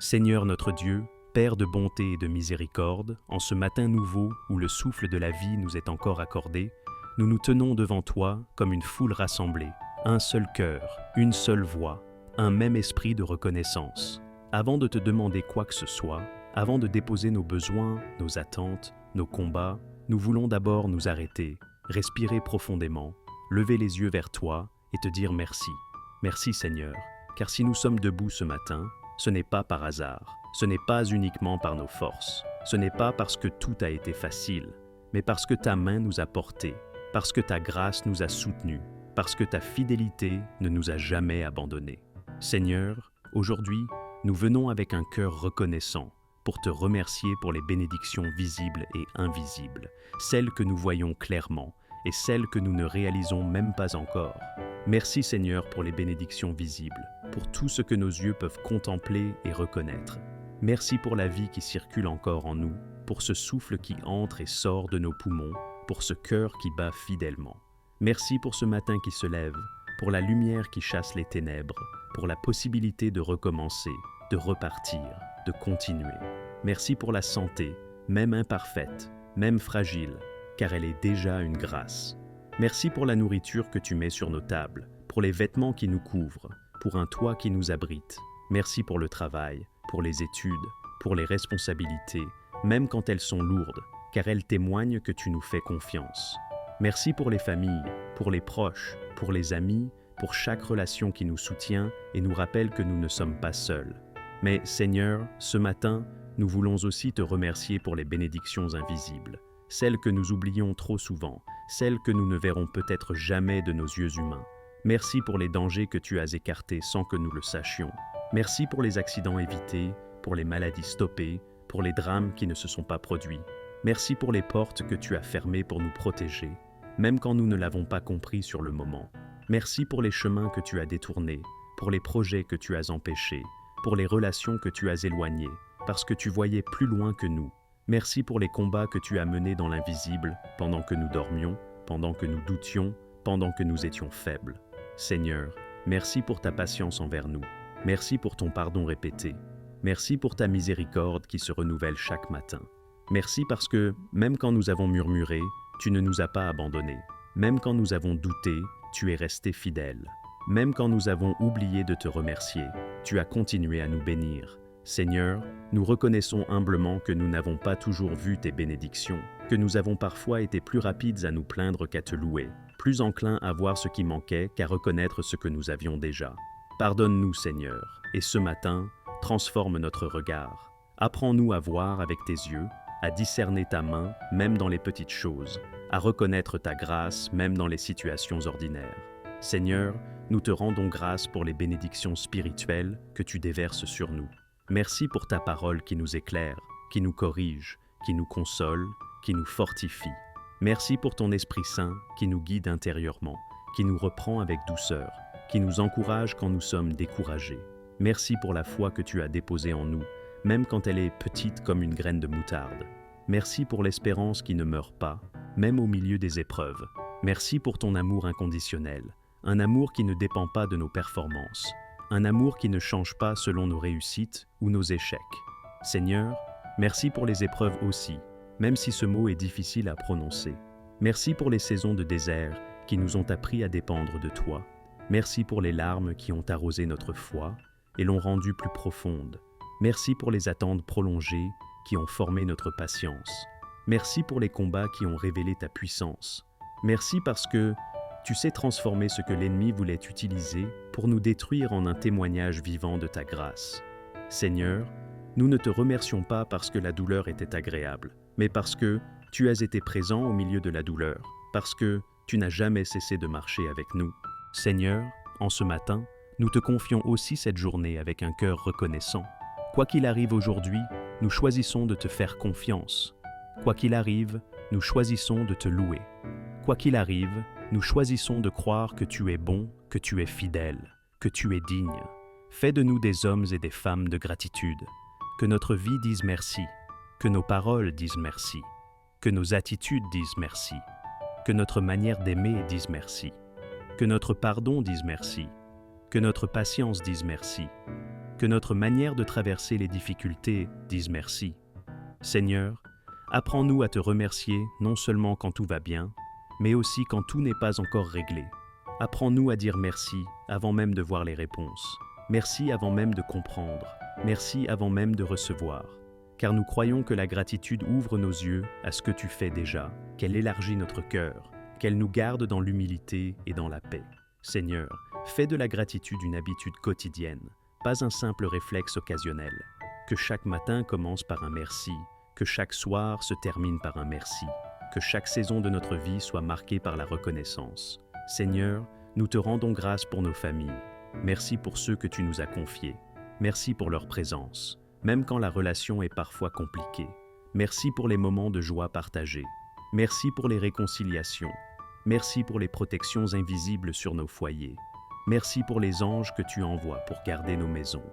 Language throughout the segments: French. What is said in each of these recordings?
Seigneur notre Dieu, Père de bonté et de miséricorde, en ce matin nouveau où le souffle de la vie nous est encore accordé, nous nous tenons devant toi comme une foule rassemblée, un seul cœur, une seule voix, un même esprit de reconnaissance. Avant de te demander quoi que ce soit, avant de déposer nos besoins, nos attentes, nos combats, nous voulons d'abord nous arrêter, respirer profondément, lever les yeux vers toi et te dire merci. Merci Seigneur, car si nous sommes debout ce matin, ce n'est pas par hasard, ce n'est pas uniquement par nos forces, ce n'est pas parce que tout a été facile, mais parce que ta main nous a portés, parce que ta grâce nous a soutenus, parce que ta fidélité ne nous a jamais abandonnés. Seigneur, aujourd'hui, nous venons avec un cœur reconnaissant pour te remercier pour les bénédictions visibles et invisibles, celles que nous voyons clairement et celles que nous ne réalisons même pas encore. Merci Seigneur pour les bénédictions visibles, pour tout ce que nos yeux peuvent contempler et reconnaître. Merci pour la vie qui circule encore en nous, pour ce souffle qui entre et sort de nos poumons, pour ce cœur qui bat fidèlement. Merci pour ce matin qui se lève, pour la lumière qui chasse les ténèbres, pour la possibilité de recommencer, de repartir, de continuer. Merci pour la santé, même imparfaite, même fragile, car elle est déjà une grâce. Merci pour la nourriture que tu mets sur nos tables, pour les vêtements qui nous couvrent, pour un toit qui nous abrite. Merci pour le travail, pour les études, pour les responsabilités, même quand elles sont lourdes, car elles témoignent que tu nous fais confiance. Merci pour les familles, pour les proches, pour les amis, pour chaque relation qui nous soutient et nous rappelle que nous ne sommes pas seuls. Mais Seigneur, ce matin, nous voulons aussi te remercier pour les bénédictions invisibles, celles que nous oublions trop souvent, celles que nous ne verrons peut-être jamais de nos yeux humains. Merci pour les dangers que tu as écartés sans que nous le sachions. Merci pour les accidents évités, pour les maladies stoppées, pour les drames qui ne se sont pas produits. Merci pour les portes que tu as fermées pour nous protéger, même quand nous ne l'avons pas compris sur le moment. Merci pour les chemins que tu as détournés, pour les projets que tu as empêchés, pour les relations que tu as éloignées, parce que tu voyais plus loin que nous. Merci pour les combats que tu as menés dans l'invisible, pendant que nous dormions, pendant que nous doutions, pendant que nous étions faibles. Seigneur, merci pour ta patience envers nous. Merci pour ton pardon répété. Merci pour ta miséricorde qui se renouvelle chaque matin. Merci parce que, même quand nous avons murmuré, tu ne nous as pas abandonnés. Même quand nous avons douté, tu es resté fidèle. Même quand nous avons oublié de te remercier, tu as continué à nous bénir. Seigneur, nous reconnaissons humblement que nous n'avons pas toujours vu tes bénédictions, que nous avons parfois été plus rapides à nous plaindre qu'à te louer, plus enclins à voir ce qui manquait qu'à reconnaître ce que nous avions déjà. Pardonne-nous, Seigneur, et ce matin, transforme notre regard. Apprends-nous à voir avec tes yeux, à discerner ta main, même dans les petites choses, à reconnaître ta grâce, même dans les situations ordinaires. Seigneur, nous te rendons grâce pour les bénédictions spirituelles que tu déverses sur nous. Merci pour ta parole qui nous éclaire, qui nous corrige, qui nous console, qui nous fortifie. Merci pour ton Esprit Saint qui nous guide intérieurement, qui nous reprend avec douceur, qui nous encourage quand nous sommes découragés. Merci pour la foi que tu as déposée en nous, même quand elle est petite comme une graine de moutarde. Merci pour l'espérance qui ne meurt pas, même au milieu des épreuves. Merci pour ton amour inconditionnel, un amour qui ne dépend pas de nos performances, un amour qui ne change pas selon nos réussites ou nos échecs. Seigneur, merci pour les épreuves aussi, même si ce mot est difficile à prononcer. Merci pour les saisons de désert qui nous ont appris à dépendre de toi. Merci pour les larmes qui ont arrosé notre foi et l'ont rendue plus profonde. Merci pour les attentes prolongées qui ont formé notre patience. Merci pour les combats qui ont révélé ta puissance. Merci parce que tu sais transformer ce que l'ennemi voulait utiliser pour nous détruire en un témoignage vivant de ta grâce. Seigneur, nous ne te remercions pas parce que la douleur était agréable, mais parce que tu as été présent au milieu de la douleur, parce que tu n'as jamais cessé de marcher avec nous. Seigneur, en ce matin, nous te confions aussi cette journée avec un cœur reconnaissant. Quoi qu'il arrive aujourd'hui, nous choisissons de te faire confiance. Quoi qu'il arrive, nous choisissons de te louer. Quoi qu'il arrive, nous choisissons de croire que tu es bon, que tu es fidèle, que tu es digne. Fais de nous des hommes et des femmes de gratitude. Que notre vie dise merci, que nos paroles disent merci, que nos attitudes disent merci, que notre manière d'aimer dise merci, que notre pardon dise merci, que notre patience dise merci, Que notre manière de traverser les difficultés dise merci. Seigneur, apprends-nous à te remercier non seulement quand tout va bien, mais aussi quand tout n'est pas encore réglé. Apprends-nous à dire merci avant même de voir les réponses. Merci avant même de comprendre. Merci avant même de recevoir. Car nous croyons que la gratitude ouvre nos yeux à ce que tu fais déjà, qu'elle élargit notre cœur, qu'elle nous garde dans l'humilité et dans la paix. Seigneur, fais de la gratitude une habitude quotidienne, pas un simple réflexe occasionnel. Que chaque matin commence par un merci, que chaque soir se termine par un merci, que chaque saison de notre vie soit marquée par la reconnaissance. Seigneur, nous te rendons grâce pour nos familles. Merci pour ceux que tu nous as confiés. Merci pour leur présence, même quand la relation est parfois compliquée. Merci pour les moments de joie partagés. Merci pour les réconciliations. Merci pour les protections invisibles sur nos foyers. Merci pour les anges que tu envoies pour garder nos maisons.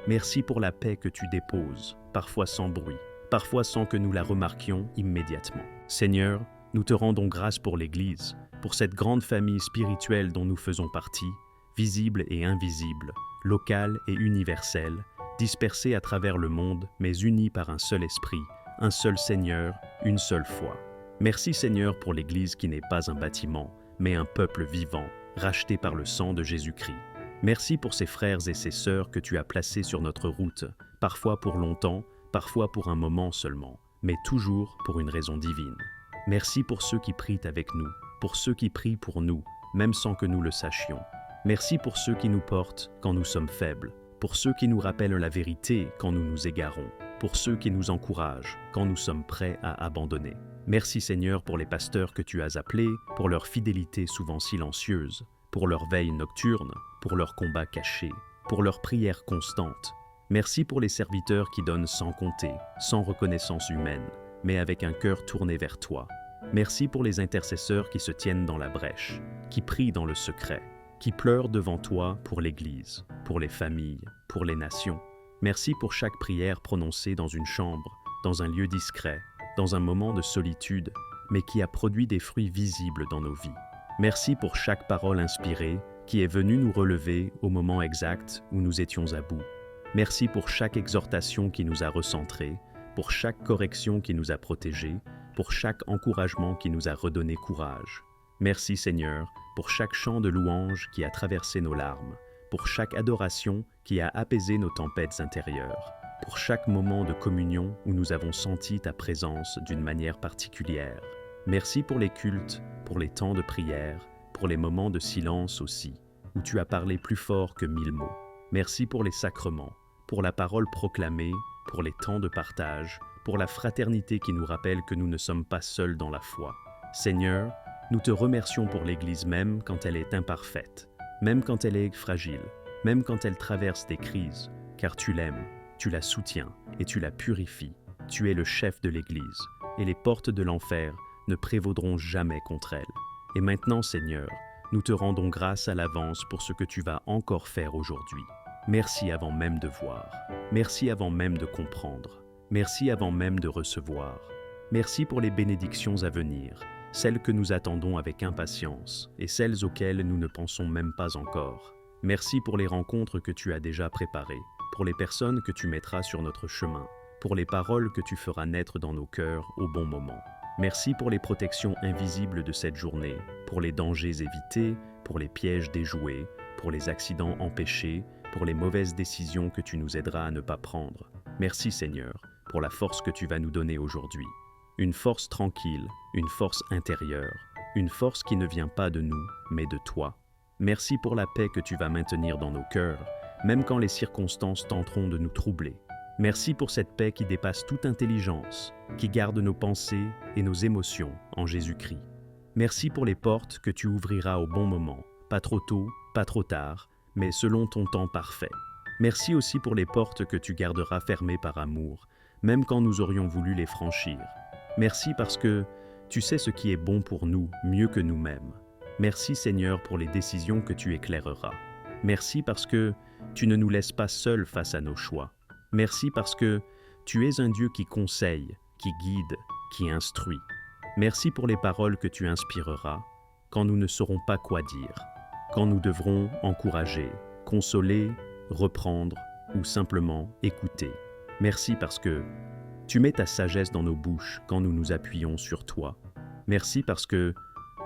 Merci pour la paix que tu déposes, parfois sans bruit, parfois sans que nous la remarquions immédiatement. Seigneur, nous te rendons grâce pour l'Église, pour cette grande famille spirituelle dont nous faisons partie, visible et invisible, locale et universelle, dispersée à travers le monde, mais unie par un seul esprit, un seul Seigneur, une seule foi. Merci Seigneur pour l'Église qui n'est pas un bâtiment, mais un peuple vivant, racheté par le sang de Jésus-Christ. Merci pour ces frères et ces sœurs que tu as placés sur notre route, parfois pour longtemps, parfois pour un moment seulement, mais toujours pour une raison divine. Merci pour ceux qui prient avec nous, pour ceux qui prient pour nous, même sans que nous le sachions. Merci pour ceux qui nous portent quand nous sommes faibles, pour ceux qui nous rappellent la vérité quand nous nous égarons, pour ceux qui nous encouragent quand nous sommes prêts à abandonner. Merci Seigneur pour les pasteurs que tu as appelés, pour leur fidélité souvent silencieuse, pour leur veille nocturne, pour leurs combats cachés, pour leurs prières constantes. Merci pour les serviteurs qui donnent sans compter, sans reconnaissance humaine, mais avec un cœur tourné vers toi. Merci pour les intercesseurs qui se tiennent dans la brèche, qui prient dans le secret, qui pleurent devant toi pour l'Église, pour les familles, pour les nations. Merci pour chaque prière prononcée dans une chambre, dans un lieu discret, dans un moment de solitude, mais qui a produit des fruits visibles dans nos vies. Merci pour chaque parole inspirée qui est venue nous relever au moment exact où nous étions à bout. Merci pour chaque exhortation qui nous a recentrés, pour chaque correction qui nous a protégés, pour chaque encouragement qui nous a redonné courage. Merci Seigneur pour chaque chant de louange qui a traversé nos larmes, pour chaque adoration qui a apaisé nos tempêtes intérieures, pour chaque moment de communion où nous avons senti ta présence d'une manière particulière. Merci pour les cultes, pour les temps de prière, pour les moments de silence aussi, où tu as parlé plus fort que 1000 mots. Merci pour les sacrements, pour la parole proclamée, pour les temps de partage, pour la fraternité qui nous rappelle que nous ne sommes pas seuls dans la foi. Seigneur, nous te remercions pour l'Église même quand elle est imparfaite, même quand elle est fragile, même quand elle traverse des crises, car tu l'aimes, tu la soutiens et tu la purifies. Tu es le chef de l'Église, et les portes de l'enfer ne prévaudront jamais contre elle. Et maintenant, Seigneur, nous te rendons grâce à l'avance pour ce que tu vas encore faire aujourd'hui. Merci avant même de voir. Merci avant même de comprendre. Merci avant même de recevoir. Merci pour les bénédictions à venir, celles que nous attendons avec impatience et celles auxquelles nous ne pensons même pas encore. Merci pour les rencontres que tu as déjà préparées, pour les personnes que tu mettras sur notre chemin, pour les paroles que tu feras naître dans nos cœurs au bon moment. Merci pour les protections invisibles de cette journée, pour les dangers évités, pour les pièges déjoués, pour les accidents empêchés, pour les mauvaises décisions que tu nous aideras à ne pas prendre. Merci Seigneur, pour la force que tu vas nous donner aujourd'hui. Une force tranquille, une force intérieure, une force qui ne vient pas de nous, mais de toi. Merci pour la paix que tu vas maintenir dans nos cœurs, même quand les circonstances tenteront de nous troubler. Merci pour cette paix qui dépasse toute intelligence, qui garde nos pensées et nos émotions en Jésus-Christ. Merci pour les portes que tu ouvriras au bon moment, pas trop tôt, pas trop tard, mais selon ton temps parfait. Merci aussi pour les portes que tu garderas fermées par amour, même quand nous aurions voulu les franchir. Merci parce que tu sais ce qui est bon pour nous mieux que nous-mêmes. Merci Seigneur pour les décisions que tu éclaireras. Merci parce que tu ne nous laisses pas seuls face à nos choix. Merci parce que tu es un Dieu qui conseille, qui guide, qui instruit. Merci pour les paroles que tu inspireras quand nous ne saurons pas quoi dire, quand nous devrons encourager, consoler, reprendre ou simplement écouter. Merci parce que tu mets ta sagesse dans nos bouches quand nous nous appuyons sur toi. Merci parce que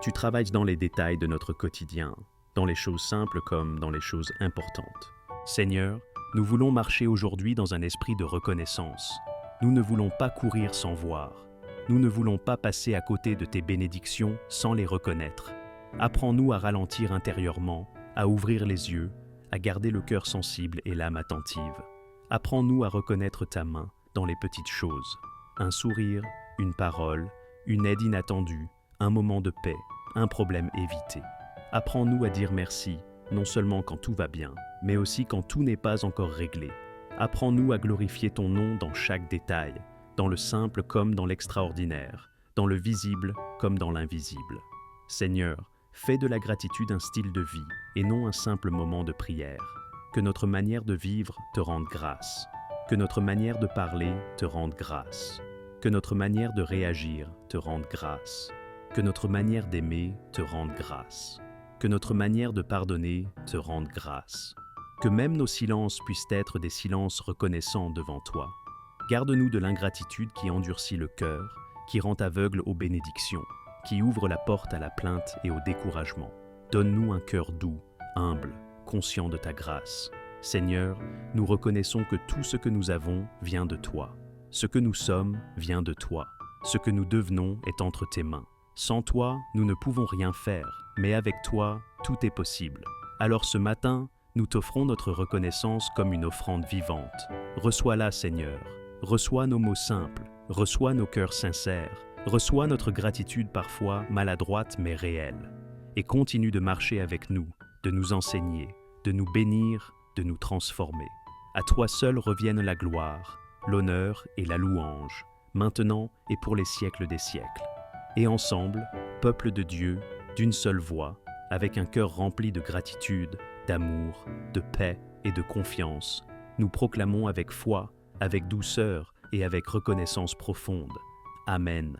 tu travailles dans les détails de notre quotidien, dans les choses simples comme dans les choses importantes. Seigneur, nous voulons marcher aujourd'hui dans un esprit de reconnaissance. Nous ne voulons pas courir sans voir. Nous ne voulons pas passer à côté de tes bénédictions sans les reconnaître. Apprends-nous à ralentir intérieurement, à ouvrir les yeux, à garder le cœur sensible et l'âme attentive. Apprends-nous à reconnaître ta main dans les petites choses. Un sourire, une parole, une aide inattendue, un moment de paix, un problème évité. Apprends-nous à dire merci, non seulement quand tout va bien, mais aussi quand tout n'est pas encore réglé. Apprends-nous à glorifier ton nom dans chaque détail, dans le simple comme dans l'extraordinaire, dans le visible comme dans l'invisible. Seigneur, fais de la gratitude un style de vie et non un simple moment de prière. Que notre manière de vivre te rende grâce. Que notre manière de parler te rende grâce. Que notre manière de réagir te rende grâce. Que notre manière d'aimer te rende grâce. Que notre manière de pardonner te rende grâce. Que même nos silences puissent être des silences reconnaissants devant toi. Garde-nous de l'ingratitude qui endurcit le cœur, qui rend aveugle aux bénédictions, qui ouvre la porte à la plainte et au découragement. Donne-nous un cœur doux, humble, conscient de ta grâce. Seigneur, nous reconnaissons que tout ce que nous avons vient de toi. Ce que nous sommes vient de toi. Ce que nous devenons est entre tes mains. Sans toi, nous ne pouvons rien faire, mais avec toi, tout est possible. Alors ce matin, nous t'offrons notre reconnaissance comme une offrande vivante. Reçois-la, Seigneur. Reçois nos mots simples. Reçois nos cœurs sincères. Reçois notre gratitude parfois maladroite mais réelle. Et continue de marcher avec nous, de nous enseigner, de nous bénir, de nous transformer. À toi seul reviennent la gloire, l'honneur et la louange, maintenant et pour les siècles des siècles. Et ensemble, peuple de Dieu, d'une seule voix, avec un cœur rempli de gratitude, d'amour, de paix et de confiance, nous proclamons avec foi, avec douceur et avec reconnaissance profonde. Amen.